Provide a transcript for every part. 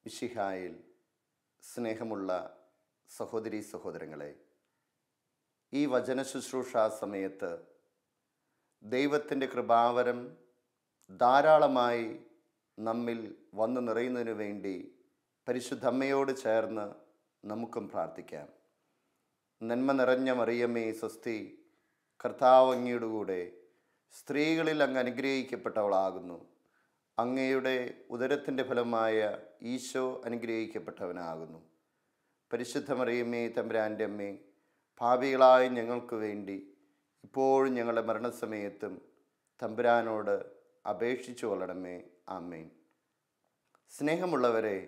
മിശിഹായിൽ സ്നേഹമുള്ള സഹോദരീ സഹോദരങ്ങളെ, ഈ വചന ശുശ്രൂഷാ സമയത്ത് ദൈവത്തിൻ്റെ കൃപാവരം ധാരാളമായി നമ്മിൽ വന്നു നിറയുന്നതിനു വേണ്ടി പരിശുദ്ധ അമ്മയോട് ചേർന്ന് നമുക്കും പ്രാർത്ഥിക്കാം. നന്മ നിറഞ്ഞ മറിയമേ സ്വസ്തി, കർത്താവ് അങ്ങയുടെ കൂടെ, സ്ത്രീകളിൽ അങ്ങ് അനുഗ്രഹിക്കപ്പെട്ടവളാകുന്നു. അങ്ങയുടെ ഉദരത്തിൻ്റെ ഫലമായ ഈശോ അനുഗ്രഹിക്കപ്പെട്ടവനാകുന്നു. പരിശുദ്ധ മറിയമേ തമ്പുരാൻ്റെ അമ്മേ, പാപികളായ ഞങ്ങൾക്ക് വേണ്ടി ഇപ്പോഴും ഞങ്ങളുടെ മരണസമയത്തും തമ്പുരാനോട് അപേക്ഷിച്ചു കൊള്ളണമേ. ആമേൻ. സ്നേഹമുള്ളവരെ,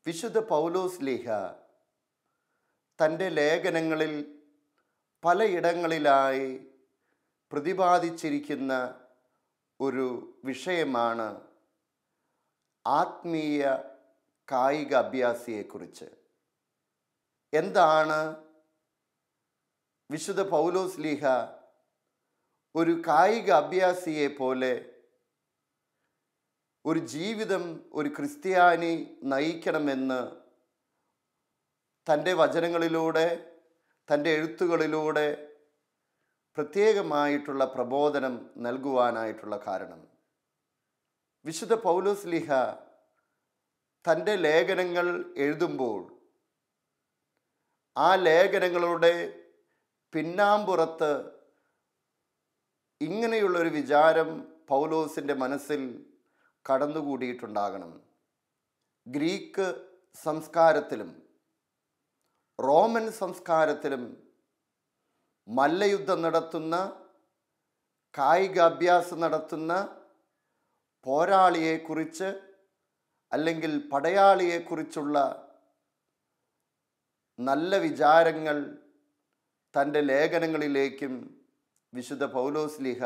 വിശുദ്ധ പൗലോസ് ശ്ലീഹ തൻ്റെ ലേഖനങ്ങളിൽ പലയിടങ്ങളിലായി പ്രതിപാദിച്ചിരിക്കുന്ന ഒരു വിഷയമാണ് ആത്മീയ കായിക അഭ്യാസിയെക്കുറിച്ച്. എന്താണ് വിശുദ്ധ പൗലോസ് ശ്ലീഹ ഒരു കായിക അഭ്യാസിയെ പോലെ ഒരു ജീവിതം ഒരു ക്രിസ്ത്യാനി നയിക്കണമെന്ന് തൻ്റെ വചനങ്ങളിലൂടെ, തൻ്റെ എഴുത്തുകളിലൂടെ പ്രത്യേകമായിട്ടുള്ള പ്രബോധനം നൽകുവാനായിട്ടുള്ള കാരണം? വിശുദ്ധ പൗലോസ് ശ്ലീഹ തൻ്റെ ലേഖനങ്ങൾ എഴുതുമ്പോൾ ആ ലേഖനങ്ങളുടെ പിന്നാമ്പുറത്ത് ഇങ്ങനെയുള്ളൊരു വിചാരം പൗലോസിൻ്റെ മനസ്സിൽ കടന്നുകൂടിയിട്ടുണ്ടാകണം. ഗ്രീക്ക് സംസ്കാരത്തിലും റോമൻ സംസ്കാരത്തിലും മല്ലയുദ്ധം നടത്തുന്ന, കായികാഭ്യാസം നടത്തുന്ന പോരാളിയെക്കുറിച്ച് അല്ലെങ്കിൽ പടയാളിയെക്കുറിച്ചുള്ള നല്ല വിചാരങ്ങൾ തൻ്റെ ലേഖനങ്ങളിലേക്കും വിശുദ്ധ പൗലോസ് ശ്ലീഹ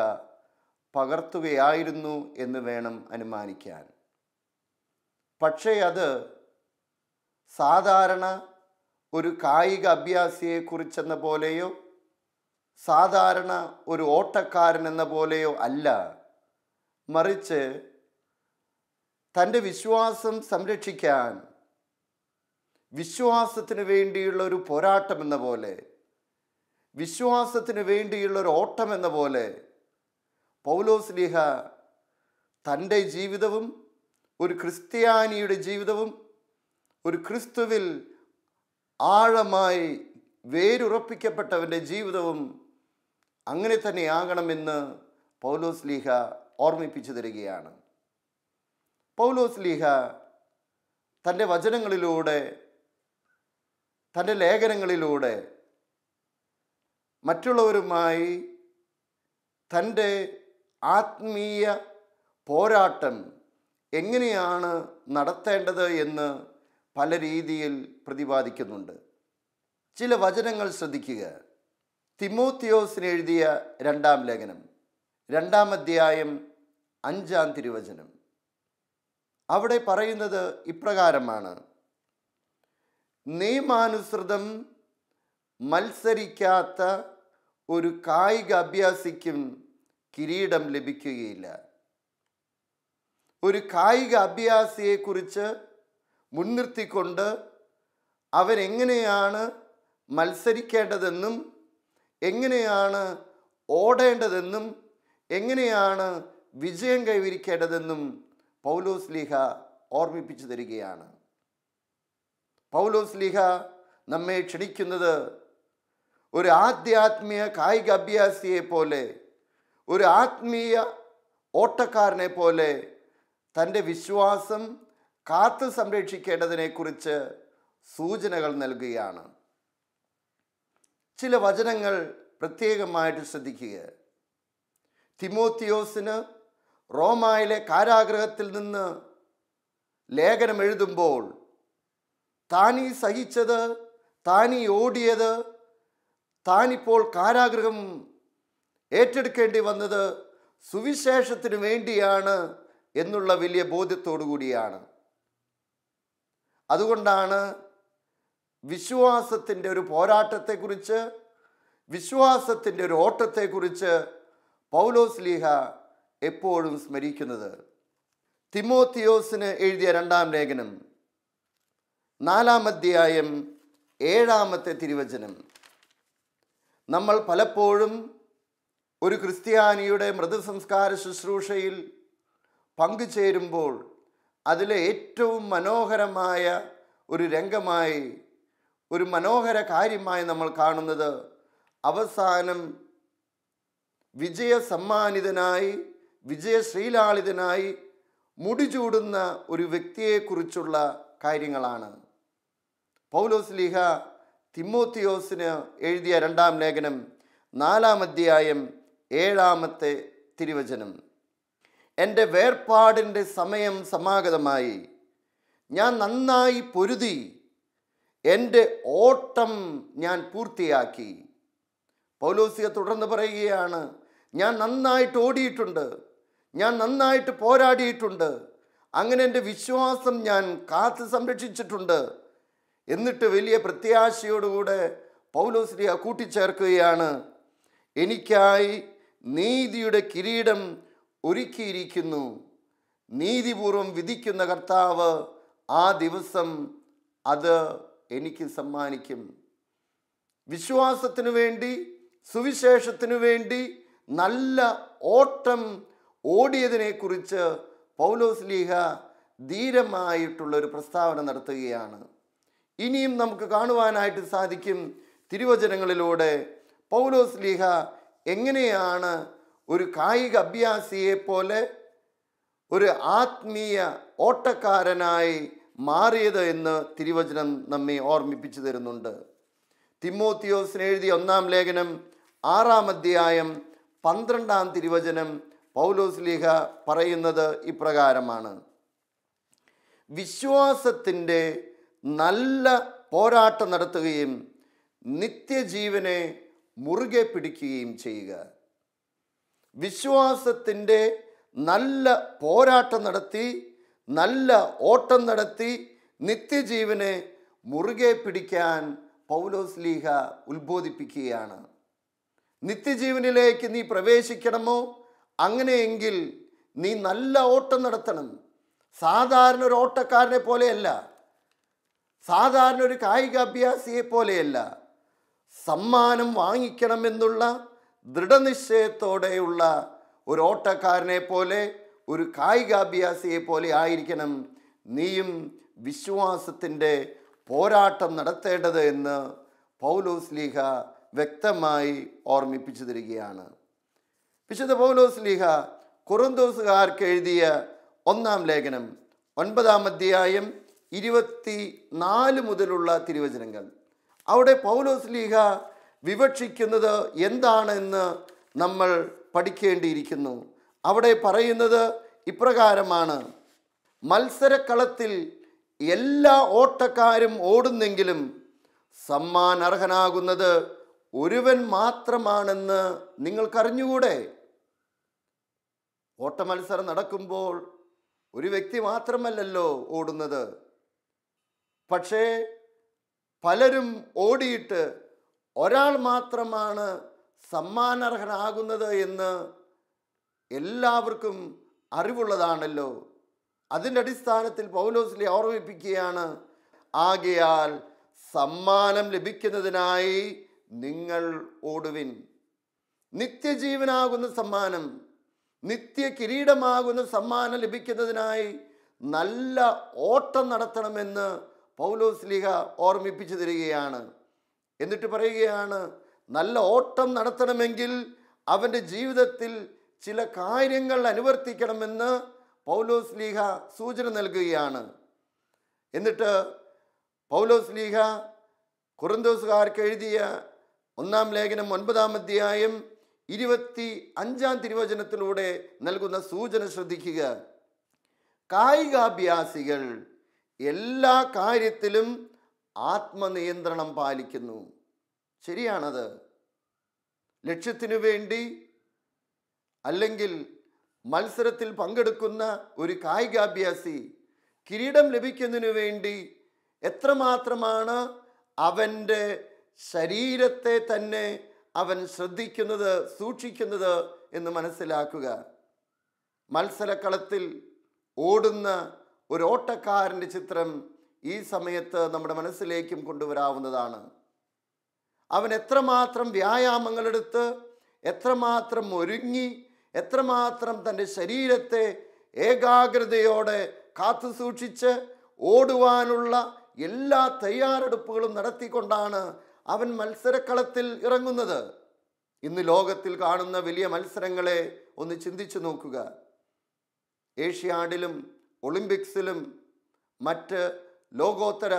പകർത്തുകയായിരുന്നു എന്ന് വേണം അനുമാനിക്കാൻ. പക്ഷേ അത് സാധാരണ ഒരു കായിക അഭ്യാസിയെക്കുറിച്ചെന്ന പോലെയോ സാധാരണ ഒരു ഓട്ടക്കാരൻ എന്ന പോലെയോ അല്ല, മറിച്ച് തൻ്റെ വിശ്വാസം സംരക്ഷിക്കാൻ വിശ്വാസത്തിന് വേണ്ടിയുള്ള ഒരു പോരാട്ടം എന്ന പോലെ, വിശ്വാസത്തിന് വേണ്ടിയുള്ള ഒരു ഓട്ടം എന്ന പോലെ പൗലോസ് ശ്ലീഹ തൻ്റെ ജീവിതവും ഒരു ക്രിസ്ത്യാനിയുടെ ജീവിതവും ഒരു ക്രിസ്തുവിൽ ആഴമായി വേരുറപ്പിക്കപ്പെട്ടവൻ്റെ ജീവിതവും അങ്ങനെ തന്നെയാകണമെന്ന് പൗലോസ് ശ്ലീഹ ഓർമ്മിപ്പിച്ചു തരികയാണ്. പൗലോസ് ശ്ലീഹ തൻ്റെ വചനങ്ങളിലൂടെ, തൻ്റെ ലേഖനങ്ങളിലൂടെ മറ്റുള്ളവരുമായി തൻ്റെ ആത്മീയ പോരാട്ടം എങ്ങനെയാണ് നടത്തേണ്ടത് എന്ന് പല രീതിയിൽ പ്രതിപാദിക്കുന്നുണ്ട്. ചില വചനങ്ങൾ ശ്രദ്ധിക്കുക. തിമോത്തിയോസിന് എഴുതിയ 2-ാം ലേഖനം 2-ാം അധ്യായം 5-ാം തിരുവചനം. അവിടെ പറയുന്നത് ഇപ്രകാരമാണ്: നിയമാനുസൃതം മത്സരിക്കാത്ത ഒരു കായിക അഭ്യാസിക്കും കിരീടം ലഭിക്കുകയില്ല. ഒരു കായിക അഭ്യാസിയെക്കുറിച്ച് മുൻനിർത്തിക്കൊണ്ട് അവൻ എങ്ങനെയാണ് മത്സരിക്കേണ്ടതെന്നും എങ്ങനെയാണ് ഓടേണ്ടതെന്നും എങ്ങനെയാണ് വിജയം കൈവരിക്കേണ്ടതെന്നും പൗലോസ് ശ്ലീഹ ഓർമ്മിപ്പിച്ചു തരികയാണ്. പൗലോസ് ശ്ലീഹ നമ്മെ ക്ഷണിക്കുന്നത് ഒരു ആധ്യാത്മിക കായിക അഭ്യാസിയെ പോലെ, ഒരു ആത്മീയ ഓട്ടക്കാരനെ പോലെ തൻ്റെ വിശ്വാസം കാത്തു സംരക്ഷിക്കേണ്ടതിനെക്കുറിച്ച് സൂചനകൾ നൽകുകയാണ്. ചില വചനങ്ങൾ പ്രത്യേകമായിട്ട് ശ്രദ്ധിക്കുക. തിമോത്തിയോസിന് റോമായിലെ കാരാഗൃഹത്തിൽ നിന്ന് ലേഖനം എഴുതുമ്പോൾ താനീ സഹിച്ചത്, താനീ ഓടിയത്, താനിപ്പോൾ കാരാഗൃഹം ഏറ്റെടുക്കേണ്ടി വന്നത് സുവിശേഷത്തിന് വേണ്ടിയാണ് എന്നുള്ള വലിയ ബോധ്യത്തോടു കൂടിയാണ്. അതുകൊണ്ടാണ് വിശ്വാസത്തിൻ്റെ ഒരു പോരാട്ടത്തെക്കുറിച്ച്, വിശ്വാസത്തിൻ്റെ ഒരു ഓട്ടത്തെക്കുറിച്ച് പൗലോസ് ശ്ലീഹ എപ്പോഴും സ്മരിക്കുന്നത്. തിമോത്തിയോസിന് എഴുതിയ 2-ാം ലേഖനം 4-ാം അധ്യായം 7-ാമത്തെ തിരുവചനം. നമ്മൾ പലപ്പോഴും ഒരു ക്രിസ്ത്യാനിയുടെ മൃതസംസ്കാര ശുശ്രൂഷയിൽ പങ്കുചേരുമ്പോൾ അതിലെ ഏറ്റവും മനോഹരമായ ഒരു രംഗമായി, ഒരു മനോഹര കാര്യമായി നമ്മൾ കാണുന്നത് അവസാനം വിജയസമ്മാനിതനായി, വിജയശ്രീലാളിതനായി മുടിചൂടുന്ന ഒരു വ്യക്തിയെക്കുറിച്ചുള്ള കാര്യങ്ങളാണ്. പൗലോസ് ലീഹ തിമോത്തിയോസിന് എഴുതിയ 2-ാം ലേഖനം 4-ാം അധ്യായം 7-ാമത്തെ തിരുവചനം. എൻ്റെ വേർപാടിൻ്റെ സമയം സമാഗതമായി, ഞാൻ നന്നായി പൊരുതി, എൻ്റെ ഓട്ടം ഞാൻ പൂർത്തിയാക്കി. പൗലോസിയ തുടർന്ന് പറയുകയാണ്, ഞാൻ നന്നായിട്ട് ഓടിയിട്ടുണ്ട്, ഞാൻ നന്നായിട്ട് പോരാടിയിട്ടുണ്ട്, അങ്ങനെ എൻ്റെ വിശ്വാസം ഞാൻ കാത്തു സംരക്ഷിച്ചിട്ടുണ്ട്. എന്നിട്ട് വലിയ പ്രത്യാശയോടുകൂടെ പൗലോസ് ലീഹ കൂട്ടിച്ചേർക്കുകയാണ്, എനിക്കായി നീതിയുടെ കിരീടം ഒരുക്കിയിരിക്കുന്നു, നീതിപൂർവം വിധിക്കുന്ന കർത്താവ് ആ ദിവസം അത് എനിക്ക് സമ്മാനിക്കും. വിശ്വാസത്തിനു വേണ്ടി, സുവിശേഷത്തിനു വേണ്ടി നല്ല ഓട്ടം ഓടിയതിനെക്കുറിച്ച് പൗലോസ് ലീഹ ധീരമായിട്ടുള്ളൊരു പ്രസ്താവന നടത്തുകയാണ്. ഇനിയും നമുക്ക് കാണുവാനായിട്ട് സാധിക്കും തിരുവചനങ്ങളിലൂടെ പൗലോസ് ലീഹ എങ്ങനെയാണ് ഒരു കായിക അഭ്യാസിയെ പോലെ ഒരു ആത്മീയ ഓട്ടക്കാരനായി മാറിയത് എന്ന് തിരുവചനം നമ്മെ ഓർമ്മിപ്പിച്ചു തരുന്നുണ്ട്. തിമോത്തിയോസിന് എഴുതിയ 1-ാം ലേഖനം 6-ാം അധ്യായം 12-ാം തിരുവചനം പൗലോസ് ലീഹ പറയുന്നത് ഇപ്രകാരമാണ്, വിശ്വാസത്തിൻ്റെ നല്ല പോരാട്ടം നടത്തുകയും നിത്യജീവനെ മുറുകെ പിടിക്കുകയും ചെയ്യുക. വിശ്വാസത്തിൻ്റെ നല്ല പോരാട്ടം നടത്തി, നല്ല ഓട്ടം നടത്തി നിത്യജീവനെ മുറുകെ പിടിക്കാൻ പൗലോസ് ലീഹ ഉത്ബോധിപ്പിക്കുകയാണ്. നിത്യജീവനിലേക്ക് നീ പ്രവേശിക്കണമോ? അങ്ങനെയെങ്കിൽ നീ നല്ല ഓട്ടം നടത്തണം. സാധാരണ ഒരു ഓട്ടക്കാരനെ പോലെയല്ല, സാധാരണ ഒരു കായികാഭ്യാസിയെ പോലെയല്ല. സമ്മാനം വാങ്ങിക്കണമെന്നുള്ള ദൃഢനിശ്ചയത്തോടെയുള്ള ഒരു ഓട്ടക്കാരനെ പോലെ, ഒരു കായികാഭ്യാസിയെ പോലെ ആയിരിക്കണം നീയും വിശ്വാസത്തിൻ്റെ പോരാട്ടം നടത്തേണ്ടത് എന്ന് പൗലോസ് ലീഹ വ്യക്തമായി ഓർമ്മിപ്പിച്ചു തരികയാണ്. വിശുദ്ധ പൗലോസ് ലീഹ കൊറിന്തോസുകാർക്ക് എഴുതിയ 1-ാം ലേഖനം 9-ാം അധ്യായം 24 മുതലുള്ള തിരുവചനങ്ങൾ. അവിടെ പൗലോസ് ലീഹ വിവക്ഷിക്കുന്നത് എന്താണെന്ന് നമ്മൾ പഠിക്കേണ്ടിയിരിക്കുന്നു. അവിടെ പറയുന്നത് ഇപ്രകാരമാണ്, മത്സരക്കളത്തിൽ എല്ലാ ഓട്ടക്കാരും ഓടുന്നെങ്കിലും സമ്മാനാർഹനാകുന്നത് ഒരുവൻ മാത്രമാണെന്ന് നിങ്ങൾക്കറിഞ്ഞുകൂടെ. ഓട്ടമത്സരം നടക്കുമ്പോൾ ഒരു വ്യക്തി മാത്രമല്ലല്ലോ ഓടുന്നത്. പക്ഷേ പലരും ഓടിയിട്ട് ഒരാൾ മാത്രമാണ് സമ്മാനാർഹനാകുന്നത് എന്ന് എല്ലാവർക്കും അറിവുള്ളതാണല്ലോ. അതിൻ്റെ അടിസ്ഥാനത്തിൽ പൗലോസ് ലീഹ ഓർമ്മിപ്പിക്കുകയാണ്, ആകയാൽ സമ്മാനം ലഭിക്കുന്നതിനായി നിങ്ങൾ ഓടുവിൻ. നിത്യജീവനാകുന്ന സമ്മാനം, നിത്യ കിരീടമാകുന്ന സമ്മാനം ലഭിക്കുന്നതിനായി നല്ല ഓട്ടം നടത്തണമെന്ന് പൗലോസ് ലീഹ ഓർമ്മിപ്പിച്ചു തരികയാണ്. എന്നിട്ട് പറയുകയാണ്, നല്ല ഓട്ടം നടത്തണമെങ്കിൽ അവൻ്റെ ജീവിതത്തിൽ ചില കാര്യങ്ങൾ അനുവർത്തിക്കണമെന്ന് പൗലോസ് ലീഹ സൂചന നൽകുകയാണ്. എന്നിട്ട് പൗലോസ് ലീഹ കൊറിന്തോസുകാർക്ക് എഴുതിയ 1-ാം ലേഖനം 9-ാം അധ്യായം 25-ാം തിരുവചനത്തിലൂടെ നൽകുന്ന സൂചന ശ്രദ്ധിക്കുക. കായികാഭ്യാസികൾ എല്ലാ കാര്യത്തിലും ആത്മനിയന്ത്രണം പാലിക്കുന്നു. ശരിയാണത്. ലക്ഷ്യത്തിനു വേണ്ടി അല്ലെങ്കിൽ മത്സരത്തിൽ പങ്കെടുക്കുന്ന ഒരു കായികാഭ്യാസി കിരീടം ലഭിക്കുന്നതിനു വേണ്ടി എത്രമാത്രമാണ് അവൻ്റെ ശരീരത്തെ തന്നെ അവൻ ശ്രദ്ധിക്കുന്നത്, സൂക്ഷിക്കുന്നത് എന്ന് മനസ്സിലാക്കുക. മത്സരക്കളത്തിൽ ഓടുന്ന ഒരു ഓട്ടക്കാരൻ്റെ ചിത്രം ഈ സമയത്ത് നമ്മുടെ മനസ്സിലേക്കും കൊണ്ടുവരാവുന്നതാണ്. അവൻ എത്രമാത്രം വ്യായാമങ്ങളെടുത്ത്, എത്രമാത്രം ഒരുങ്ങി, എത്രമാത്രം തൻ്റെ ശരീരത്തെ ഏകാഗ്രതയോടെ കാത്തു സൂക്ഷിച്ച് ഓടുവാനുള്ള എല്ലാ തയ്യാറെടുപ്പുകളും നടത്തിക്കൊണ്ടാണ് അവൻ മത്സരക്കളത്തിൽ ഇറങ്ങുന്നത്. ഇന്ന് ലോകത്തിൽ കാണുന്ന വലിയ മത്സരങ്ങളെ ഒന്ന് ചിന്തിച്ചു നോക്കുക. ഏഷ്യാഡിലും ഒളിമ്പിക്സിലും മറ്റ് ലോകോത്തര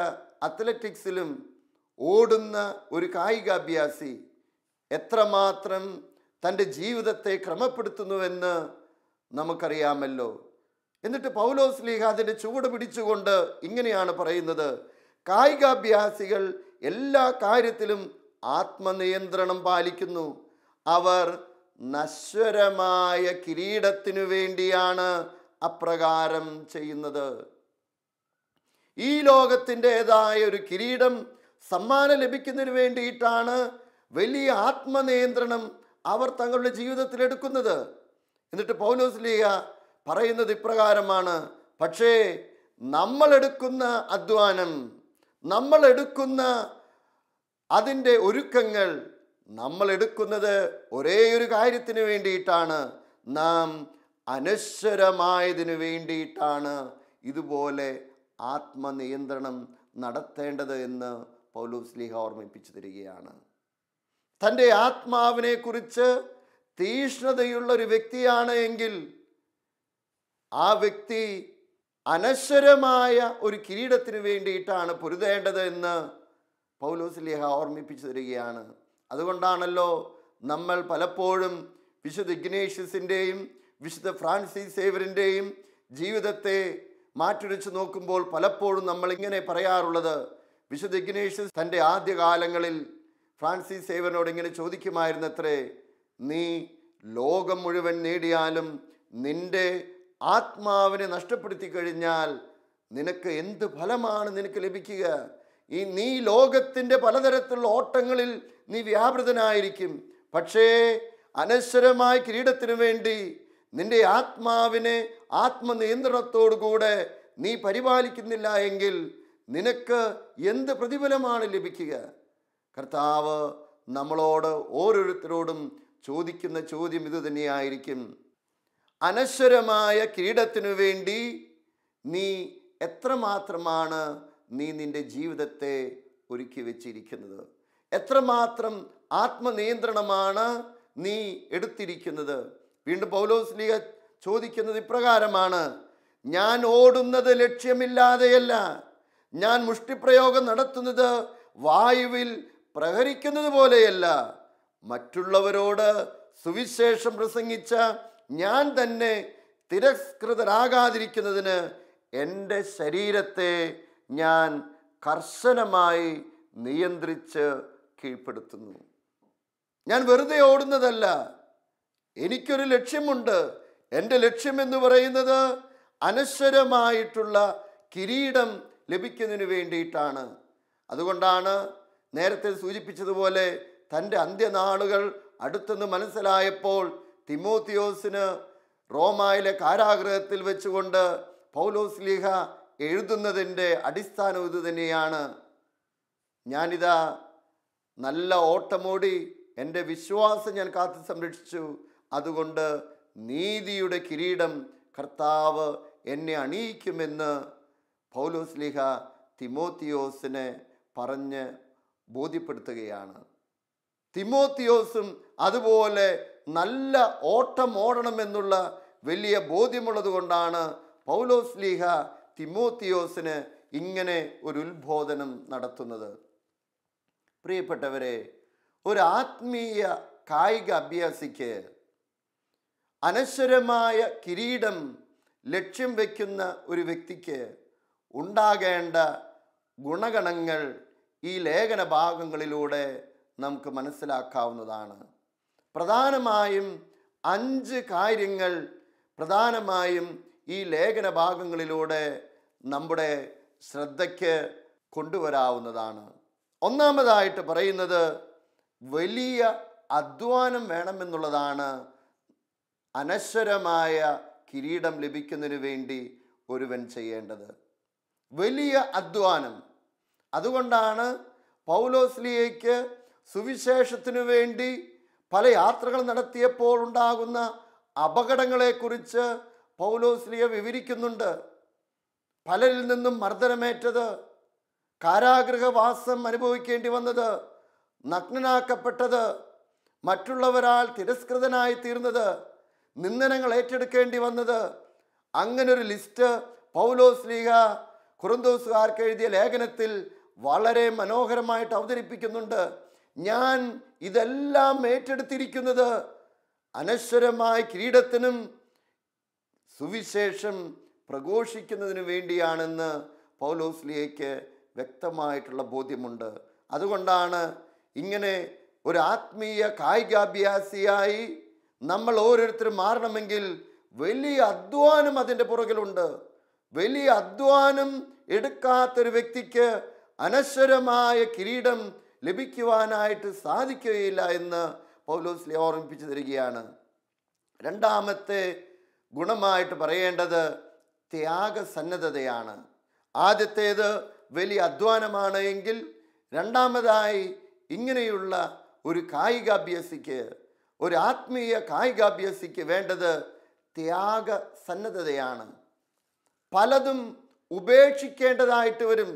അത്ലറ്റിക്സിലും ഓടുന്ന ഒരു കായികാഭ്യാസി എത്രമാത്രം തൻ്റെ ജീവിതത്തെ ക്രമപ്പെടുത്തുന്നുവെന്ന് നമുക്കറിയാമല്ലോ. എന്നിട്ട് പൗലോസ് ലീഹ അതിൻ്റെ ചുവട് പിടിച്ചുകൊണ്ട് ഇങ്ങനെയാണ് പറയുന്നത്: കായികാഭ്യാസികൾ എല്ലാ കാര്യത്തിലും ആത്മനിയന്ത്രണം പാലിക്കുന്നു. അവർ നശ്വരമായ കിരീടത്തിനു വേണ്ടിയാണ് അപ്രകാരം ചെയ്യുന്നത്. ഈ ലോകത്തിൻ്റെതായ ഒരു കിരീടം സമ്മാനം ലഭിക്കുന്നതിന് വേണ്ടിയിട്ടാണ് വലിയ ആത്മനിയന്ത്രണം അവർ തങ്ങളുടെ ജീവിതത്തിൽ എടുക്കുന്നത്. എന്നിട്ട് പൗലോസ് ലീഹ പറയുന്നത് ഇപ്രകാരമാണ്: പക്ഷേ നമ്മളെടുക്കുന്ന അധ്വാനം, നമ്മളെടുക്കുന്ന അതിൻ്റെ ഒരുക്കങ്ങൾ, നമ്മളെടുക്കുന്നത് ഒരേ ഒരു കാര്യത്തിന് വേണ്ടിയിട്ടാണ്. നാം അനശ്വരമായതിനു വേണ്ടിയിട്ടാണ് ഇതുപോലെ ആത്മനിയന്ത്രണം നടത്തേണ്ടത് എന്ന് പൗലോസ് ലീഹ ഓർമ്മിപ്പിച്ചു തരികയാണ്. തൻ്റെ ആത്മാവിനെ കുറിച്ച് തീഷ്ണതയുള്ള ഒരു വ്യക്തിയാണ് എങ്കിൽ ആ വ്യക്തി അനശ്വരമായ ഒരു കിരീടത്തിന് വേണ്ടിയിട്ടാണ് പൊരുതേണ്ടത് എന്ന് പൗലോസ് ലീഹ ഓർമ്മിപ്പിച്ചു തരികയാണ്. അതുകൊണ്ടാണല്ലോ നമ്മൾ പലപ്പോഴും വിശുദ്ധ ഇഗ്നേഷ്യസിൻ്റെയും വിശുദ്ധ ഫ്രാൻസിസ് സേവ്യറിൻ്റെയും ജീവിതത്തെ മാറ്റുരച്ച് നോക്കുമ്പോൾ പലപ്പോഴും നമ്മൾ ഇങ്ങനെ പറയാറുള്ളത്: വിശുദ്ധ ഇഗ്നേഷ്യസ് തൻ്റെ ആദ്യകാലങ്ങളിൽ ഫ്രാൻസിസ് സേവ്യറിനോട് ഇങ്ങനെ ചോദിക്കുമായിരുന്നത്രേ: നീ ലോകം മുഴുവൻ നേടിയാലും നിന്റെ ആത്മാവിനെ നഷ്ടപ്പെടുത്തി കഴിഞ്ഞാൽ നിനക്ക് എന്ത് ഫലമാണ് നിനക്ക് ലഭിക്കുക? നീ ലോകത്തിൻ്റെ പലതരത്തിലുള്ള ഓട്ടങ്ങളിൽ നീ വ്യാപൃതനായിരിക്കും. പക്ഷേ അനശ്വരമായ കിരീടത്തിനു വേണ്ടി നിന്റെ ആത്മാവിനെ ആത്മനിയന്ത്രണത്തോടുകൂടെ നീ പരിപാലിക്കുന്നില്ല എങ്കിൽ നിനക്ക് എന്ത് പ്രതിഫലമാണ് ലഭിക്കുക? കർത്താവ് നമ്മളോട് ഓരോരുത്തരോടും ചോദിക്കുന്ന ചോദ്യം ഇത് തന്നെയായിരിക്കും: അനശ്വരമായ കിരീടത്തിനു വേണ്ടി നീ എത്രമാത്രമാണ് നീ നിന്റെ ജീവിതത്തെ ഒരുക്കി വെച്ചിരിക്കുന്നത്? എത്രമാത്രം ആത്മനിയന്ത്രണമാണ് നീ എടുത്തിരിക്കുന്നത്? വീണ്ടും പൗലോസ് ലീഹ ചോദിക്കുന്നത് ഇപ്രകാരമാണ്: ഞാൻ ഓടുന്നത് ലക്ഷ്യമില്ലാതെയല്ല, ഞാൻ മുഷ്ടിപ്രയോഗം നടത്തുന്നത് വായുവിൽ പ്രഹരിക്കുന്നത് പോലെയല്ല. മറ്റുള്ളവരോട് സുവിശേഷം പ്രസംഗിച്ച ഞാൻ തന്നെ തിരസ്കൃതരാകാതിരിക്കുന്നതിന് എൻ്റെ ശരീരത്തെ ഞാൻ കർശനമായി നിയന്ത്രിച്ച് കീഴ്പ്പെടുത്തുന്നു. ഞാൻ വെറുതെ ഓടുന്നതല്ല, എനിക്കൊരു ലക്ഷ്യമുണ്ട്. എൻ്റെ ലക്ഷ്യമെന്ന് പറയുന്നത് അനശ്വരമായിട്ടുള്ള കിരീടം ലഭിക്കുന്നതിന് വേണ്ടിയിട്ടാണ്. അതുകൊണ്ടാണ് നേരത്തെ സൂചിപ്പിച്ചതുപോലെ തൻ്റെ അന്ത്യനാളുകൾ അടുത്തെന്ന് മനസ്സിലായപ്പോൾ തിമോത്തിയോസിന് റോമായിലെ കാരാഗൃഹത്തിൽ വെച്ചുകൊണ്ട് പൗലോസ് ലീഹ എഴുതുന്നതിൻ്റെ അടിസ്ഥാനം ഇത് തന്നെയാണ്: ഞാനിതാ നല്ല ഓട്ടമോടി എൻ്റെ വിശ്വാസം ഞാൻ കാത്തു സംരക്ഷിച്ചു, അതുകൊണ്ട് നീതിയുടെ കിരീടം കർത്താവ് എന്നെ അണിയിക്കുമെന്ന് പൗലോസ് ലീഹ തിമോത്തിയോസിനെ പറഞ്ഞ് ബോധ്യപ്പെടുത്തുകയാണ്. തിമോത്തിയോസും അതുപോലെ നല്ല ഓട്ടം ഓടണമെന്നുള്ള വലിയ ബോധ്യമുള്ളത് കൊണ്ടാണ് പൗലോസ് ലീഹ തിമോത്തിയോസിന് ഇങ്ങനെ ഒരു ഉത്ബോധനം നടത്തുന്നത്. പ്രിയപ്പെട്ടവരെ, ഒരു ആത്മീയ കായിക അഭ്യാസിക്ക് അനശ്വരമായ കിരീടം ലക്ഷ്യം വയ്ക്കുന്ന ഒരു വ്യക്തിക്ക് ഉണ്ടാകേണ്ട ഗുണഗണങ്ങൾ ഈ ലേഖന ഭാഗങ്ങളിലൂടെ നമുക്ക് മനസ്സിലാക്കാവുന്നതാണ്. പ്രധാനമായും 5 കാര്യങ്ങൾ പ്രധാനമായും ഈ ലേഖന ഭാഗങ്ങളിലൂടെ നമ്മുടെ ശ്രദ്ധയ്ക്ക് കൊണ്ടുവരാവുന്നതാണ്. ഒന്നാമതായിട്ട് പറയുന്നത് വലിയ അധ്വാനം വേണമെന്നുള്ളതാണ്. അനശ്വരമായ കിരീടം ലഭിക്കുന്നതിന് വേണ്ടി ഒരുവൻ ചെയ്യേണ്ടത്. വലിയ അധ്വാനം. അതുകൊണ്ടാണ് പൗലോസ്ലിയയ്ക്ക് സുവിശേഷത്തിനു വേണ്ടി പല യാത്രകൾ നടത്തിയപ്പോൾ ഉണ്ടാകുന്ന അപകടങ്ങളെക്കുറിച്ച് പൗലോസ്ലിയ വിവരിക്കുന്നുണ്ട്. പലരിൽ നിന്നും മർദ്ദനമേറ്റത്, കാരാഗൃഹവാസം അനുഭവിക്കേണ്ടി വന്നത്, നഗ്നനാക്കപ്പെട്ടത്, മറ്റുള്ളവരാൽ തിരസ്കൃതനായി തീർന്നത്, നിന്ദനങ്ങൾ ഏറ്റെടുക്കേണ്ടി വന്നത്. അങ്ങനൊരു ലിസ്റ്റ് പൗലോസ്ലീഹ കൊറിന്തോസുകാർക്ക് എഴുതിയ ലേഖനത്തിൽ വളരെ മനോഹരമായിട്ട് അവതരിപ്പിക്കുന്നുണ്ട്. ഞാൻ ഇതെല്ലാം ഏറ്റെടുത്തിരിക്കുന്നത് അനശ്വരമായ കിരീടത്തിനും സുവിശേഷം പ്രഘോഷിക്കുന്നതിന് വേണ്ടിയാണെന്ന് പൗലോസ്ലിയയ്ക്ക് വ്യക്തമായിട്ടുള്ള ബോധ്യമുണ്ട്. അതുകൊണ്ടാണ് ഇങ്ങനെ ഒരു ആത്മീയ കായികാഭ്യാസിയായി നമ്മൾ ഓരോരുത്തരും മാറണമെങ്കിൽ വലിയ അധ്വാനം അതിൻ്റെ പുറകിലുണ്ട്. വലിയ അധ്വാനം എടുക്കാത്തൊരു വ്യക്തിക്ക് അനശ്വരമായ കിരീടം ലഭിക്കുവാനായിട്ട് സാധിക്കുകയില്ല എന്ന് പൗലോസ്ലിയ ഓർമ്മിപ്പിച്ചു തരികയാണ്. രണ്ടാമത്തെ ഗുണമായിട്ട് പറയേണ്ടത് ത്യാഗസന്നദ്ധതയാണ്. ആദ്യത്തേത് വലിയ അധ്വാനമാണ് എങ്കിൽ രണ്ടാമതായി ഇങ്ങനെയുള്ള ഒരു കായികാഭ്യാസിക്ക്, ഒരു ആത്മീയ കായികാഭ്യാസിക്ക് വേണ്ടത് ത്യാഗസന്നദ്ധതയാണ്. പലതും ഉപേക്ഷിക്കേണ്ടതായിട്ട് വരും.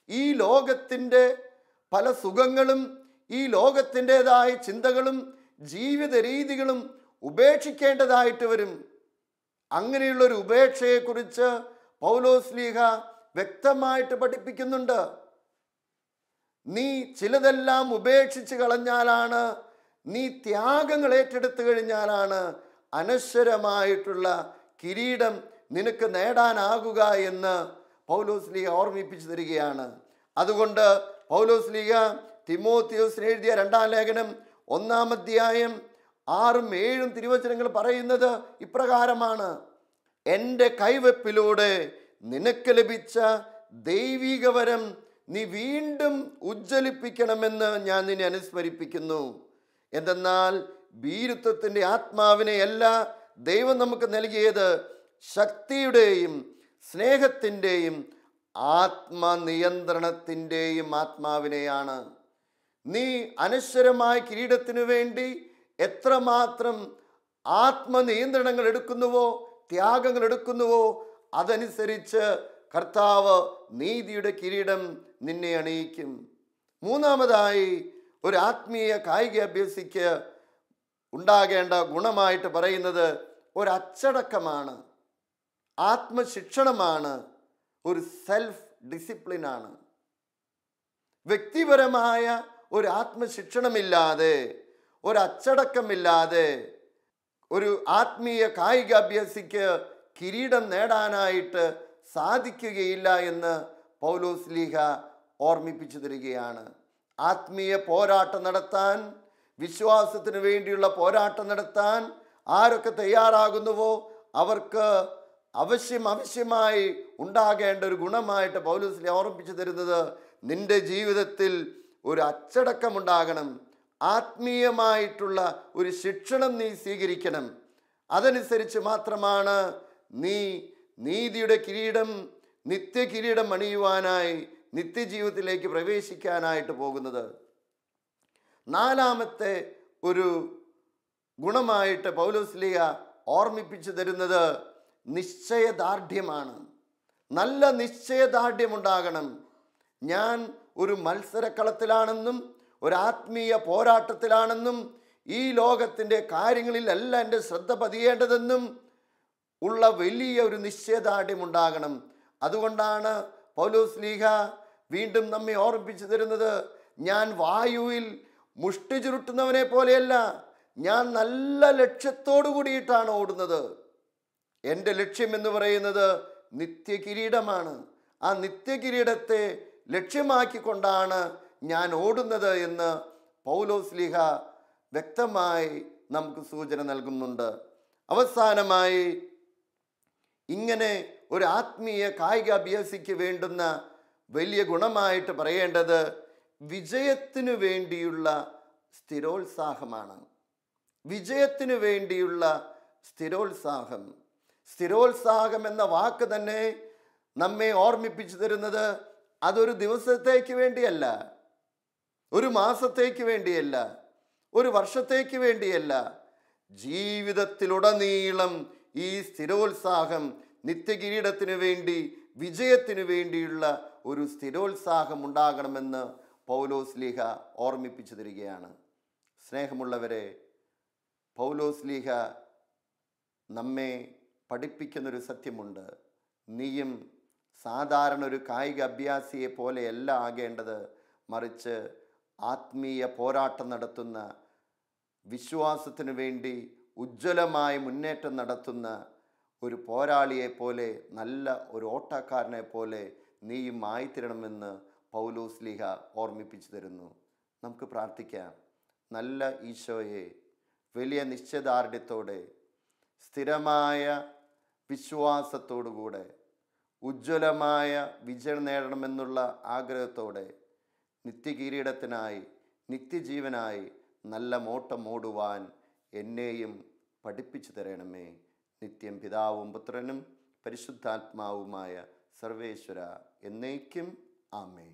ഈ ലോകത്തിൻ്റെ പല സുഖങ്ങളും ഈ ലോകത്തിൻ്റെതായ ചിന്തകളും ജീവിത രീതികളും ഉപേക്ഷിക്കേണ്ടതായിട്ട് വരും. അങ്ങനെയുള്ളൊരു ഉപേക്ഷയെക്കുറിച്ച് പൗലോസ്ലീഹ വ്യക്തമായിട്ട് പഠിപ്പിക്കുന്നുണ്ട്. നീ ചിലതെല്ലാം ഉപേക്ഷിച്ച് കളഞ്ഞാലാണ്, നീ ത്യാഗങ്ങൾ ഏറ്റെടുത്തു കഴിഞ്ഞാലാണ് അനശ്വരമായിട്ടുള്ള കിരീടം നിനക്ക് നേടാനാകുക എന്ന് പൗലോസ്ലീഹ ഓർമ്മിപ്പിച്ചു തരികയാണ്. അതുകൊണ്ട് പൗലോസ്ലീഹ തിമോത്തിയോസിന് എഴുതിയ 2-ാം ലേഖനം 1-ാം അധ്യായം 6-7 തിരുവചനങ്ങൾ പറയുന്നത് ഇപ്രകാരമാണ്: എൻ്റെ കൈവെപ്പിലൂടെ നിനക്ക് ലഭിച്ച ദൈവിക വരം നീ വീണ്ടും ഉജ്ജ്വലിപ്പിക്കണമെന്ന് ഞാൻ നിന്നെ അനുസ്മരിപ്പിക്കുന്നു. എന്തെന്നാൽ ഭീരുത്വത്തിൻ്റെ ആത്മാവിനെയല്ല ദൈവം നമുക്ക് നൽകിയത്, ശക്തിയുടെയും സ്നേഹത്തിൻ്റെയും ആത്മനിയന്ത്രണത്തിൻ്റെയും ആത്മാവിനെയാണ്. നീ അനശ്വരമായ കിരീടത്തിനു വേണ്ടി എത്രമാത്രം ആത്മനിയന്ത്രണങ്ങൾ എടുക്കുന്നുവോ, ത്യാഗങ്ങൾ എടുക്കുന്നുവോ, അതനുസരിച്ച് കർത്താവ് നീതിയുടെ കിരീടം നിന്നെ അണിയിക്കും. മൂന്നാമതായി ഒരു ആത്മീയ കായികാഭ്യാസിക്ക് ഉണ്ടാകേണ്ട ഗുണമായിട്ട് പറയുന്നത് ഒരു അച്ചടക്കമാണ്, ആത്മശിക്ഷണമാണ്, ഒരു സെൽഫ് ഡിസിപ്ലിനാണ്. വ്യക്തിപരമായ ഒരു ആത്മശിക്ഷണമില്ലാതെ, ഒരു അച്ചടക്കമില്ലാതെ ഒരു ആത്മീയ കായികാഭ്യാസിക്ക് കിരീടം നേടാനായിട്ട് സാധിക്കുകയില്ല എന്ന് പൗലോസ്ലീഹ ഓർമ്മിപ്പിച്ചു തരികയാണ്. ആത്മീയ പോരാട്ടം നടത്താൻ, വിശ്വാസത്തിന് വേണ്ടിയുള്ള പോരാട്ടം നടത്താൻ ആരൊക്കെ തയ്യാറാകുന്നുവോ അവർക്ക് ആവശ്യമായി ഉണ്ടാകേണ്ട ഒരു ഗുണമായിട്ട് പൗലോസ്ലീഹ ഓർമ്മിപ്പിച്ചു തരുന്നത്, നിന്റെ ജീവിതത്തിൽ ഒരു അച്ചടക്കമുണ്ടാകണം, ആത്മീയമായിട്ടുള്ള ഒരു ശിക്ഷണം നീ സ്വീകരിക്കണം. അതനുസരിച്ച് മാത്രമാണ് നീ നീതിയുടെ കിരീടം, നിത്യകിരീടം അണിയുവാനായി നിത്യജീവിതത്തിലേക്ക് പ്രവേശിക്കാനായിട്ട് പോകുന്നത്. നാലാമത്തെ ഒരു ഗുണമായിട്ട് പൗലോസ്ലീഹ ഓർമ്മിപ്പിച്ചു തരുന്നത് നിശ്ചയദാർഢ്യമാണ്. നല്ല നിശ്ചയദാർഢ്യമുണ്ടാകണം. ഞാൻ ഒരു മത്സരക്കളത്തിലാണെന്നും ഒരു ആത്മീയ പോരാട്ടത്തിലാണെന്നും ഈ ലോകത്തിൻ്റെ കാര്യങ്ങളിലല്ല എൻ്റെ ശ്രദ്ധ പതിയേണ്ടതെന്നും ഉള്ള വലിയ ഒരു നിശ്ചയദാർഢ്യമുണ്ടാകണം. അതുകൊണ്ടാണ് പൗലോസ്ലീഹ വീണ്ടും നമ്മെ ഓർമ്മിപ്പിച്ചു തരുന്നത്, ഞാൻ വായുവിൽ മുഷ്ടി ചുരുട്ടുന്നവനെ പോലെയല്ല, ഞാൻ നല്ല ലക്ഷ്യത്തോടു കൂടിയിട്ടാണ് ഓടുന്നത്. എൻ്റെ ലക്ഷ്യം എന്ന് പറയുന്നത് നിത്യകിരീടമാണ്. ആ നിത്യകിരീടത്തെ ലക്ഷ്യമാക്കിക്കൊണ്ടാണ് ഞാൻ ഓടുന്നത് എന്ന് പൗലോസ്ലീഹ വ്യക്തമായി നമുക്ക് സൂചന നൽകുന്നുണ്ട്. അവസാനമായി ഇങ്ങനെ ഒരു ആത്മീയ കായികാഭ്യാസിക്ക് വേണ്ടുന്ന വലിയ ഗുണമായിട്ട് പറയേണ്ടത് വിജയത്തിനു വേണ്ടിയുള്ള സ്ഥിരോത്സാഹമാണ്. വിജയത്തിനു വേണ്ടിയുള്ള സ്ഥിരോത്സാഹം. സ്ഥിരോത്സാഹം എന്ന വാക്ക് തന്നെ നമ്മെ ഓർമ്മിപ്പിച്ചു തരുന്നത് അതൊരു ദിവസത്തേക്ക് വേണ്ടിയല്ല, ഒരു മാസത്തേക്ക് വേണ്ടിയല്ല, ഒരു വർഷത്തേക്ക് വേണ്ടിയല്ല. ജീവിതത്തിലുടനീളം ഈ സ്ഥിരോത്സാഹം നിത്യകിരീടത്തിന് വേണ്ടി, വിജയത്തിന് വേണ്ടിയുള്ള ഒരു സ്ഥിരോത്സാഹം ഉണ്ടാകണമെന്ന് പൗലോസ്ലീഹ ഓർമ്മിപ്പിച്ചു തരികയാണ്. സ്നേഹമുള്ളവരെ, പൗലോസ്ലീഹ നമ്മെ പഠിപ്പിക്കുന്നൊരു സത്യമുണ്ട്. നീയും സാധാരണ ഒരു കായിക അഭ്യാസിയെ പോലെയല്ല ആകേണ്ടത്, മറിച്ച് ആത്മീയ പോരാട്ടം നടത്തുന്ന, വിശ്വാസത്തിനു വേണ്ടി ഉജ്ജ്വലമായ മുന്നേറ്റം നടത്തുന്ന ഒരു പോരാളിയെ പോലെ, നല്ല ഒരു ഓട്ടക്കാരനെ പോലെ നീയും ആയിത്തീരണമെന്ന് പൗലോസ്ലീഹ ഓർമ്മിപ്പിച്ചു തരുന്നു. നമുക്ക് പ്രാർത്ഥിക്കാം. നല്ല ഈശോയെ, വലിയ നിശ്ചയദാർഢ്യത്തോടെ, സ്ഥിരമായ വിശ്വാസത്തോടുകൂടെ, ഉജ്ജ്വലമായ വിജയം നേടണമെന്നുള്ള ആഗ്രഹത്തോടെ നിത്യകിരീടത്തിനായി, നിത്യജീവനായി നല്ല മോട്ടം ഓടുവാൻ എന്നെയും പഠിപ്പിച്ചു തരണമേ. നിത്യം പിതാവും പുത്രനും പരിശുദ്ധാത്മാവുമായ സർവേശ്വര എന്നേക്കും. ആമേൻ.